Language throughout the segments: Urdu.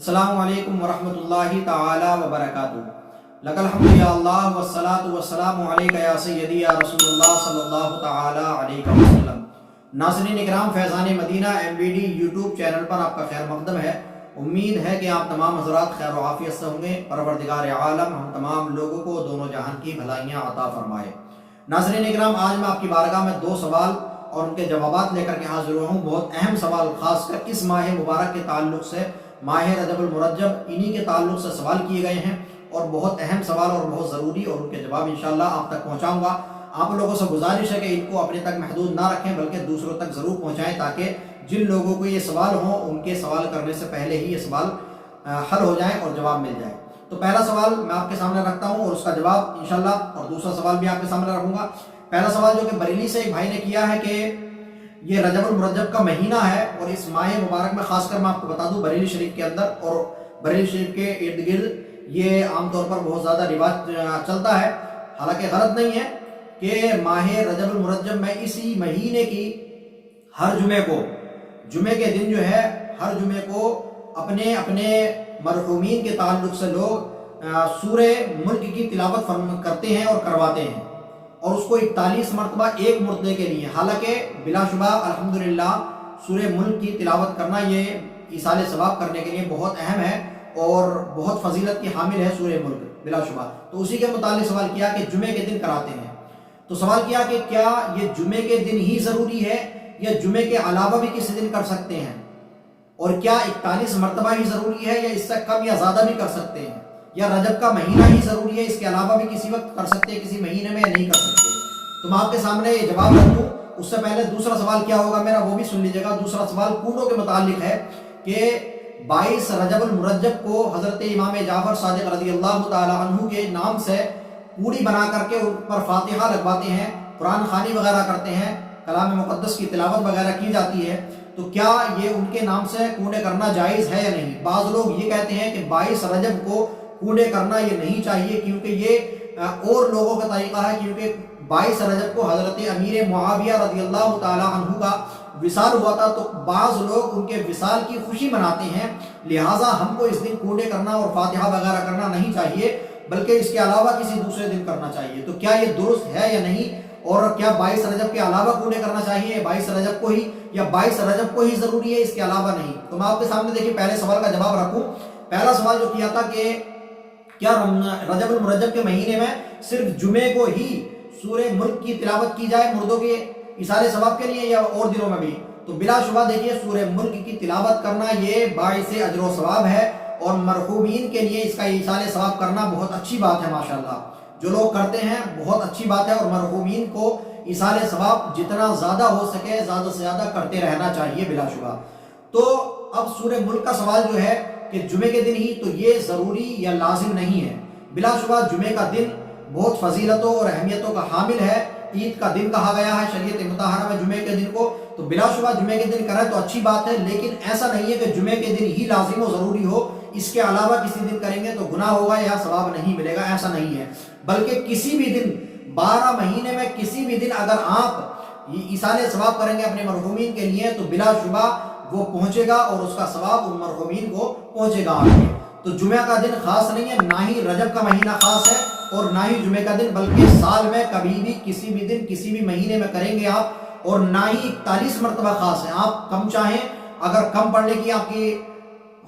السلام علیکم ورحمۃ اللہ تعالی وبرکاتہ۔ لک الحمد یا اللہ والصلاۃ والسلام علیک یا سیدی یا رسول اللہ صلی اللہ تعالی علیہ وسلم۔ ناظرین اکرام، Faizan Madina MBD YouTube channel پر آپ کا خیر مقدم ہے۔ امید ہے کہ آپ تمام حضرات خیر و عافیت سے ہوں گے۔ پروردگار عالم ہم تمام لوگوں کو دونوں جہان کی بھلائیاں عطا فرمائے۔ ناظرین اکرام، آج میں آپ کی بارگاہ میں 2 سوال اور ان کے جوابات لے کر کے حاضر ہوا ہوں۔ بہت اہم سوال، خاص کر اس ماہ مبارک کے تعلق سے، ماہ رجب المرجب، انہی کے تعلق سے سوال کیے گئے ہیں اور بہت اہم سوال اور بہت ضروری، اور ان کے جواب انشاءاللہ آپ تک پہنچاؤں گا۔ آپ لوگوں سے گزارش ہے کہ ان کو اپنے تک محدود نہ رکھیں بلکہ دوسروں تک ضرور پہنچائیں، تاکہ جن لوگوں کو یہ سوال ہوں ان کے سوال کرنے سے پہلے ہی یہ سوال حل ہو جائیں اور جواب مل جائے۔ تو پہلا سوال میں آپ کے سامنے رکھتا ہوں اور اس کا جواب انشاءاللہ، اور دوسرا سوال بھی آپ کے سامنے رکھوں گا۔ پہلا سوال جو کہ بریلی سے ایک بھائی نے کیا ہے کہ یہ رجب المرجب کا مہینہ ہے اور اس ماہ مبارک میں، خاص کر میں آپ کو بتا دوں، بریلی شریف کے اندر اور بریلی شریف کے ارد گرد یہ عام طور پر بہت زیادہ رواج چلتا ہے، حالانکہ غلط نہیں ہے، کہ ماہ رجب المرجب میں اسی مہینے کی ہر جمعے کے دن جو ہے، ہر جمعے کو اپنے اپنے مرحومین کے تعلق سے لوگ سورہ ملک کی تلاوت کرتے ہیں اور کرواتے ہیں، اور اس کو 41 مرتبہ ایک مردے کے لیے۔ حالانکہ بلا شبہ الحمدللہ سورہ ملک کی تلاوت کرنا یہ ایصال ثواب کرنے کے لیے بہت اہم ہے اور بہت فضیلت کی حامل ہے سورہ ملک بلا شبہ۔ تو اسی کے متعلق سوال کیا کہ جمعے کے دن کراتے ہیں، تو سوال کیا کہ کیا یہ جمعے کے دن ہی ضروری ہے یا جمعے کے علاوہ بھی کسی دن کر سکتے ہیں، اور کیا 41 مرتبہ ہی ضروری ہے یا اس سے کم یا زیادہ بھی کر سکتے ہیں، یا رجب کا مہینہ ہی ضروری ہے، اس کے علاوہ بھی کسی وقت کر سکتے ہیں، کسی مہینے میں نہیں کر سکتے؟ تو میں آپ کے سامنے یہ جواب رکھ دوں، اس سے پہلے دوسرا سوال کیا ہوگا میرا وہ بھی سن لیجیے گا۔ دوسرا سوال کوڑوں کے متعلق ہے کہ 22 رجب المرجب کو حضرت امام جعفر صادق رضی اللہ تعالی عنہ کے نام سے پوڑی بنا کر کے ان پر فاتحہ لگواتے ہیں، قرآن خوانی وغیرہ کرتے ہیں، کلام مقدس کی تلاوت وغیرہ کی جاتی ہے، تو کیا یہ ان کے نام سے کوڑے کرنا جائز ہے یا نہیں؟ بعض لوگ یہ کہتے ہیں کہ 22 رجب کو کوڑے کرنا یہ نہیں چاہیے، کیونکہ یہ اور لوگوں کا طریقہ ہے، کیونکہ 22 رجب کو حضرت امیر معاویہ رضی اللہ تعالی عنہ کا وصال ہوا تھا، تو بعض لوگ ان کے وصال کی خوشی مناتے ہیں، لہٰذا ہم کو اس دن کوڑے کرنا اور فاتحہ وغیرہ کرنا نہیں چاہیے، بلکہ اس کے علاوہ کسی دوسرے دن کرنا چاہیے۔ تو کیا یہ درست ہے یا نہیں، اور کیا 22 رجب کے علاوہ کوڑے کرنا چاہیے، 22 رجب کو ہی، یا 22 رجب کو ہی ضروری ہے، اس کے علاوہ نہیں؟ تو میں آپ کے سامنے دیکھیے پہلے سوال کا جواب رکھوں۔ پہلا سوال جو کیا تھا کہ کیا رجب المرجب کے مہینے میں صرف جمعے کو ہی سورہ ملک کی تلاوت کی جائے مردوں کے ایصال ثواب کے لیے، یا اور دنوں میں بھی؟ تو بلا شبہ دیکھیے سورہ ملک کی تلاوت کرنا یہ باعث اجر و ثواب ہے، اور مرحومین کے لیے اس کا ایصال ثواب کرنا بہت اچھی بات ہے، ماشاءاللہ جو لوگ کرتے ہیں بہت اچھی بات ہے، اور مرحومین کو ایصال ثواب جتنا زیادہ ہو سکے زیادہ سے زیادہ کرتے رہنا چاہیے بلا شبہ۔ تو اب سورہ ملک کا سوال جو ہے کہ جمعے کے دن ہی، تو یہ ضروری یا لازم نہیں ہے۔ بلا شبہ جمعے کا دن بہت فضیلتوں اور اہمیتوں کا حامل ہے، عید کا دن کہا گیا ہے شریعت مطہرہ میں جمعے کے دن کو، تو بلا شبہ جمعے کے دن کریں تو اچھی بات ہے، لیکن ایسا نہیں ہے کہ جمعے کے دن ہی لازم و ضروری ہو، اس کے علاوہ کسی دن کریں گے تو گناہ ہوگا یا ثواب نہیں ملے گا، ایسا نہیں ہے۔ بلکہ کسی بھی دن، 12 مہینے میں کسی بھی دن اگر آپ ایصال ثواب کریں گے اپنے مرحومین کے لیے تو بلا شبہ وہ پہنچے گا، اور اس کا ثواب ان مرحومین کو پہنچے گا آپ کے۔ تو جمعہ کا دن خاص نہیں ہے، نہ ہی رجب کا مہینہ خاص ہے اور نہ ہی جمعے کا دن، بلکہ سال میں کبھی بھی کسی بھی دن کسی بھی مہینے میں کریں گے آپ، اور نہ ہی 41 مرتبہ خاص ہے۔ آپ کم چاہیں، اگر کم پڑھنے کی آپ کی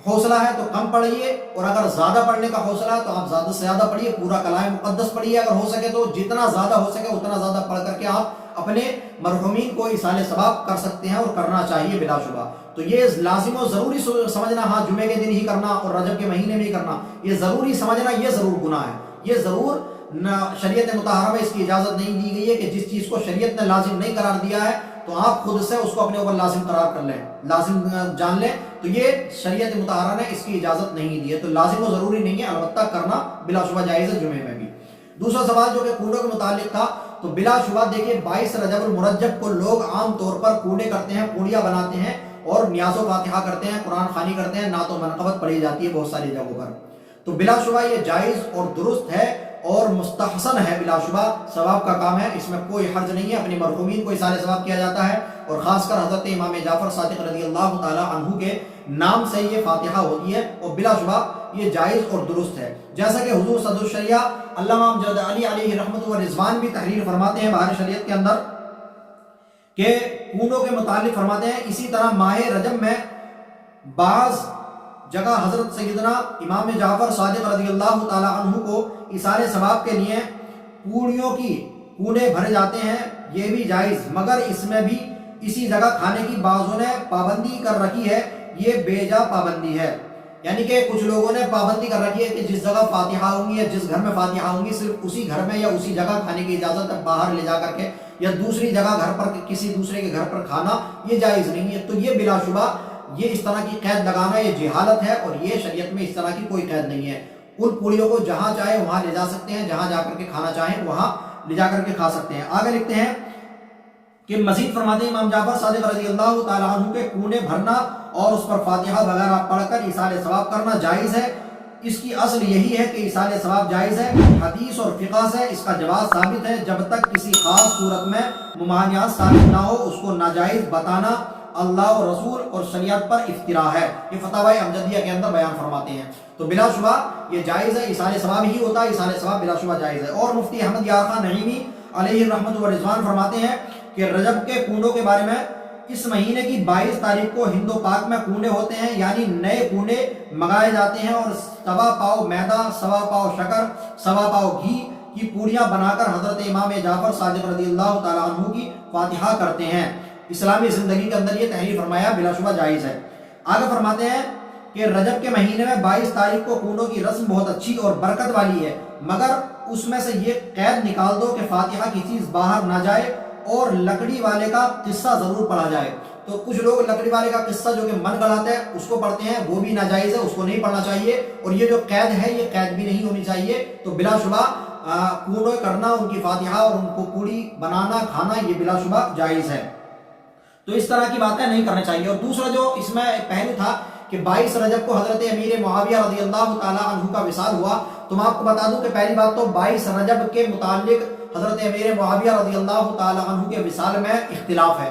حوصلہ ہے تو کم پڑھیے، اور اگر زیادہ پڑھنے کا حوصلہ ہے تو آپ زیادہ سے زیادہ پڑھیے، پورا کلام مقدس پڑھیے، اگر ہو سکے تو جتنا زیادہ ہو سکے اتنا زیادہ پڑھ کر کے آپ اپنے مرحومین کو ایصال ثواب کر سکتے ہیں، اور کرنا چاہیے بلا شبہ۔ تو یہ لازم و ضروری سمجھنا، ہاں جمعے کے دن ہی کرنا اور رجب کے مہینے میں ہی کرنا، یہ ضروری سمجھنا یہ ضرور گناہ ہے، یہ ضرور شریعت مطہرہ میں اس کی اجازت نہیں دی گئی ہے کہ جس چیز کو شریعت نے لازم نہیں قرار دیا ہے تو آپ خود سے اس کو اپنے اوپر لازم قرار کر لیں، لازم جان لیں، تو یہ شریعت مطہرہ نے اس کی اجازت نہیں دی ہے، تو لازم و ضروری نہیں ہے، البتہ کرنا بلا شبہ جائز ہے جمعے میں بھی۔ دوسرا سوال جو کہ کوڑوں کے متعلق تھا، تو بلا شبہ دیکھیے 22 رجب المرجب کو لوگ عام طور پر کوڑے کرتے ہیں، پوڑیاں بناتے ہیں اور نیاز و فاتحہ کرتے ہیں، قرآن خوانی کرتے ہیں، نعت و منقبت پڑھی جاتی ہے بہت ساری جگہوں پر، تو بلا شبہ یہ جائز اور درست ہے اور مستحسن ہے، بلا شبہ ثواب کا کام ہے، اس میں کوئی حرج نہیں ہے، اپنی مرحومین کو ایصال ثواب کیا جاتا ہے، اور خاص کر حضرت امام جعفر صادق رضی اللہ تعالی عنہ کے نام سے یہ فاتحہ ہوتی ہے اور بلا شبہ یہ جائز اور درست ہے. جیسا کہ حضور صدر الشریعہ علامہ امجد علی علیہ رحمت و رضوان بھی تحریر فرماتے ہیں بہار شریعت کے اندر کہ کنڈوں کے متعلق فرماتے ہیں اسی طرح ماہ رجب میں بعض جگہ حضرت سیدنا امام جعفر صادق رضی اللہ تعالی عنہ کو ایصال ثواب کے لیے پوڑیوں کی کونے بھرے جاتے ہیں، یہ بھی جائز، مگر اس میں بھی اسی جگہ کھانے کی بعضوں نے پابندی کر رکھی ہے، یہ بے جا پابندی ہے. یعنی کہ کچھ لوگوں نے پابندی کر رکھی ہے کہ جس جگہ فاتحہ ہوں گی یا جس گھر میں فاتحہ ہوں گی صرف اسی گھر میں یا اسی جگہ کھانے کی اجازت ہے، باہر لے جا کر کے یا دوسری جگہ گھر پر کسی دوسرے کے گھر پر کھانا یہ جائز نہیں ہے. تو یہ بلا شبہ یہ اس طرح کی قید لگانا یہ جہالت ہے اور یہ شریعت میں اس طرح کی کوئی قید نہیں ہے. ان پوڑیوں کو جہاں چاہے وہاں لے جا سکتے ہیں، جہاں جا کر کے کھانا چاہیں وہاں لے جا کر کے کھا سکتے ہیں. آگے لکھتے ہیں کہ مزید فرماتے ہیں امام جعفر صادق رضی اللہ تعالیٰ عنہ کے کونے بھرنا اور اس پر فاتحہ وغیرہ پڑھ کر ایصال ثواب کرنا جائز ہے. اس کی اصل یہی ہے کہ ایصال ثواب جائز ہے. حدیث اور فقہ سے اس کا جواز ثابت ہے. جب تک کسی خاص صورت میں ممانعت ثابت نہ ہو اس کو ناجائز بتانا اللہ اور رسول اور شریعت پر افتراء ہے. یہ فتاوی امجدیہ کے اندر بیان فرماتے ہیں. تو بلا شبہ یہ جائز ہے، ایصال ثواب ہی ہوتا ہے، ایصال ثواب بلا شبہ جائز ہے. اور مفتی احمد یار خان نعیمی علیہ رحمت و رضوان فرماتے ہیں کہ رجب کے کنڈوں کے بارے میں اس مہینے کی 22 تاریخ کو ہند و پاک میں کنڈے ہوتے ہیں، یعنی نئے کنڈے منگائے جاتے ہیں اور 1.25 پاؤ میدا، 1.25 پاؤ شکر، 1.25 پاؤ گھی کی پوڑیاں بنا کر حضرت امام جعفر صادق رضی اللہ تعالیٰ عنہ کی فاتحہ کرتے ہیں. اسلامی زندگی کے اندر یہ تحریر فرمایا بلا شبہ جائز ہے. آگے فرماتے ہیں کہ رجب کے مہینے میں 22 تاریخ کو کنڈوں کی رسم بہت اچھی اور برکت والی ہے، مگر اس میں سے یہ قید نکال دو کہ فاتحہ کی چیز باہر نہ جائے اور لکڑی والے کا قصہ ضرور پڑھا جائے. تو کچھ لوگ لکڑی والے کا قصہ جو کہ من گڑاتے ہیں اس کو پڑھتے ہیں، وہ بھی ناجائز ہے، اس کو نہیں پڑھنا چاہیے. اور یہ جو قید ہے یہ قید بھی نہیں ہونی چاہیے. تو بلا شبہ کنڈے کرنا، ان کی فاتحہ اور ان کو پوڑی بنانا کھانا یہ بلا شبہ جائز ہے. تو اس طرح کی باتیں نہیں کرنا چاہیے. اور دوسرا جو اس میں پہلو تھا کہ 22 رجب کو حضرت امیر معاویہ رضی اللہ تعالی عنہ کا وصال ہوا. تو میں آپ کو بتا دوں کہ پہلی بات تو 22 رجب کے متعلق حضرت امیر معاویہ رضی اللہ تعالی عنہ کے وصال میں اختلاف ہے.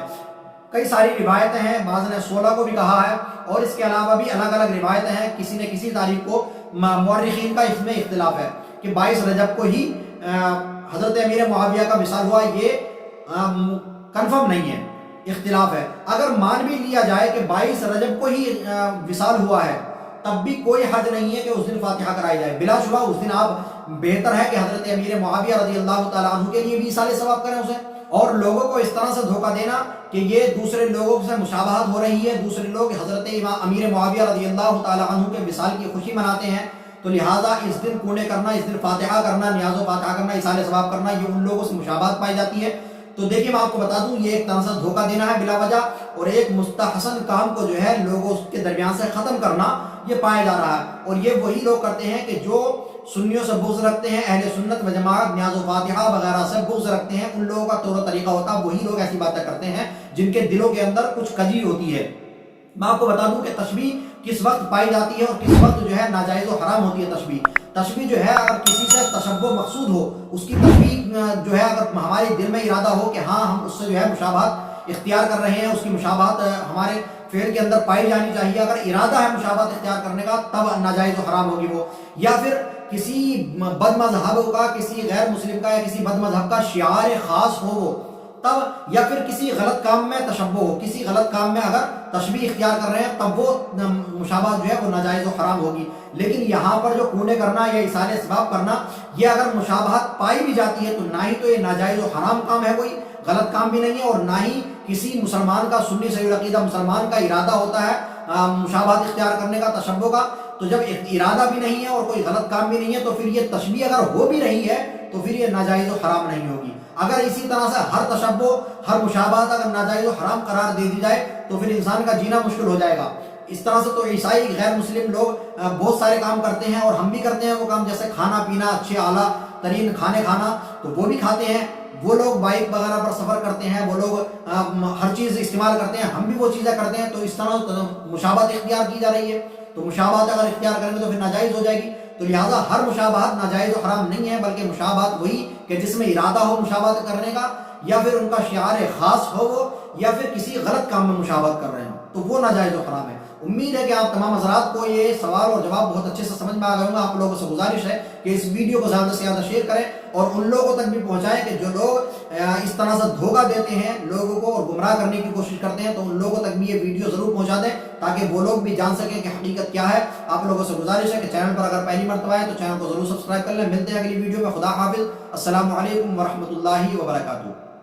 کئی ساری روایتیں ہیں، بعض نے 16 کو بھی کہا ہے اور اس کے علاوہ بھی الگ الگ روایتیں ہیں. کسی نے کسی تاریخ کو، مورخین کا اس میں اختلاف ہے کہ 22 رجب کو ہی حضرت امیر معاویہ کا وصال ہوا. یہ کنفرم نہیں ہے، اختلاف ہے. اگر مان بھی لیا جائے کہ 22 رجب کو ہی وصال ہوا ہے تب بھی کوئی حد نہیں ہے کہ اس دن فاتحہ کرائی جائے. بلا شبہ اس دن آپ بہتر ہے کہ حضرت امیر معاویہ رضی اللہ تعالیٰ عنہ کے لیے بھی ایصال ثواب کریں اسے. اور لوگوں کو اس طرح سے دھوکہ دینا کہ یہ دوسرے لوگوں سے مشابہت ہو رہی ہے، دوسرے لوگ حضرت امیر معاویہ رضی اللہ تعالیٰ عنہ کے وصال کی خوشی مناتے ہیں، تو لہٰذا اس دن کنڈے کرنا، اس دن فاتحہ کرنا، نیاز و فاتحہ کرنا، ایصال ثواب کرنا، یہ ان لوگوں سے مشابہت پائی جاتی ہے. تو دیکھیے میں آپ کو بتا دوں یہ ایک طرح سے دھوکہ دینا ہے بلا وجہ، اور ایک مستحسن کام کو جو ہے لوگوں کے درمیان سے ختم کرنا یہ پایا جا رہا ہے. اور یہ وہی لوگ کرتے ہیں کہ جو سنیوں سے بغض رکھتے ہیں، اہل سنت و جماعت، نیاز و فاتحہ وغیرہ سے بغض رکھتے ہیں. ان لوگوں کا طور و طریقہ ہوتا ہے، وہی لوگ ایسی باتیں کرتے ہیں جن کے دلوں کے اندر کچھ کجی ہوتی ہے. میں آپ کو بتا دوں کہ تشبیہ کس وقت پائی جاتی ہے اور کس وقت جو ہے ناجائز و حرام ہوتی ہے. تشبیہ جو ہے اگر کسی سے تشبہ مقصود ہو، اس کی تشبیہ جو ہے اگر ہمارے دل میں ارادہ ہو کہ ہاں ہم اس سے جو ہے مشابہت اختیار کر رہے ہیں، اس کی مشابہت ہمارے فعل کے اندر پائی جانی چاہیے، اگر ارادہ ہے مشابہت اختیار کرنے کا تب ناجائز و حرام ہوگی وہ. یا پھر کسی بد مذہب کا، کسی غیر مسلم کا یا کسی بد مذہب کا شعار خاص ہو وہ تب، یا پھر کسی غلط کام میں تشبہ ہو، کسی غلط کام میں اگر تشبیہ اختیار کر رہے ہیں تب وہ مشابہت جو ہے وہ ناجائز و حرام ہوگی. لیکن یہاں پر جو کنڈے کرنا یا ایصال ثواب کرنا، یہ اگر مشابہت پائی بھی جاتی ہے تو نہ ہی تو یہ ناجائز و حرام کام ہے، کوئی غلط کام بھی نہیں ہے، اور نہ ہی کسی مسلمان کا، سنی صحیح العقیدہ مسلمان کا ارادہ ہوتا ہے مشابہت اختیار کرنے کا، تشبہ کا. تو جب ارادہ بھی نہیں ہے اور کوئی غلط کام بھی نہیں ہے تو پھر یہ تشبیہ اگر ہو بھی رہی ہے تو پھر یہ ناجائز و حرام نہیں ہوگی. اگر اسی طرح سے ہر تشبہ، ہر مشابہت اگر ناجائز و حرام قرار دے دی جائے تو پھر انسان کا جینا مشکل ہو جائے گا. اس طرح سے تو عیسائی غیر مسلم لوگ بہت سارے کام کرتے ہیں اور ہم بھی کرتے ہیں وہ کام، جیسے کھانا پینا، اچھے اعلیٰ ترین کھانے کھانا، تو وہ بھی کھاتے ہیں. وہ لوگ بائک وغیرہ پر سفر کرتے ہیں، وہ لوگ ہر چیز استعمال کرتے ہیں، ہم بھی وہ چیزیں کرتے ہیں. تو اس طرح مشابہت اختیار کی جا رہی ہے. تو مشابہت اگر اختیار کریں گے تو پھر ناجائز ہو جائے گی. تو لہٰذا ہر مشابہت ناجائز و حرام نہیں ہے، بلکہ مشابہت وہی کہ جس میں ارادہ ہو مشابہت کرنے کا، یا پھر ان کا شعار خاص ہو وہ، یا پھر کسی غلط کام میں مشابہت کر رہے ہیں تو وہ ناجائز و حرام ہے. امید ہے کہ آپ تمام حضرات کو یہ سوال اور جواب بہت اچھے سے سمجھ میں آ گئے ہوں گے۔ آپ لوگوں سے گزارش ہے کہ اس ویڈیو کو زیادہ سے زیادہ شیئر کریں اور ان لوگوں تک بھی پہنچائیں کہ جو لوگ اس طرح سے دھوکہ دیتے ہیں لوگوں کو اور گمراہ کرنے کی کوشش کرتے ہیں، تو ان لوگوں تک بھی یہ ویڈیو ضرور پہنچا دیں تاکہ وہ لوگ بھی جان سکیں کہ حقیقت کیا ہے۔ آپ لوگوں سے گزارش ہے کہ چینل پر اگر پہلی مرتبہ ہے تو چینل کو ضرور سبسکرائب کر لیں۔ ملتے ہیں اگلی ویڈیو میں، خدا حافظ، السلام علیکم ورحمۃ اللہ وبرکاتہ۔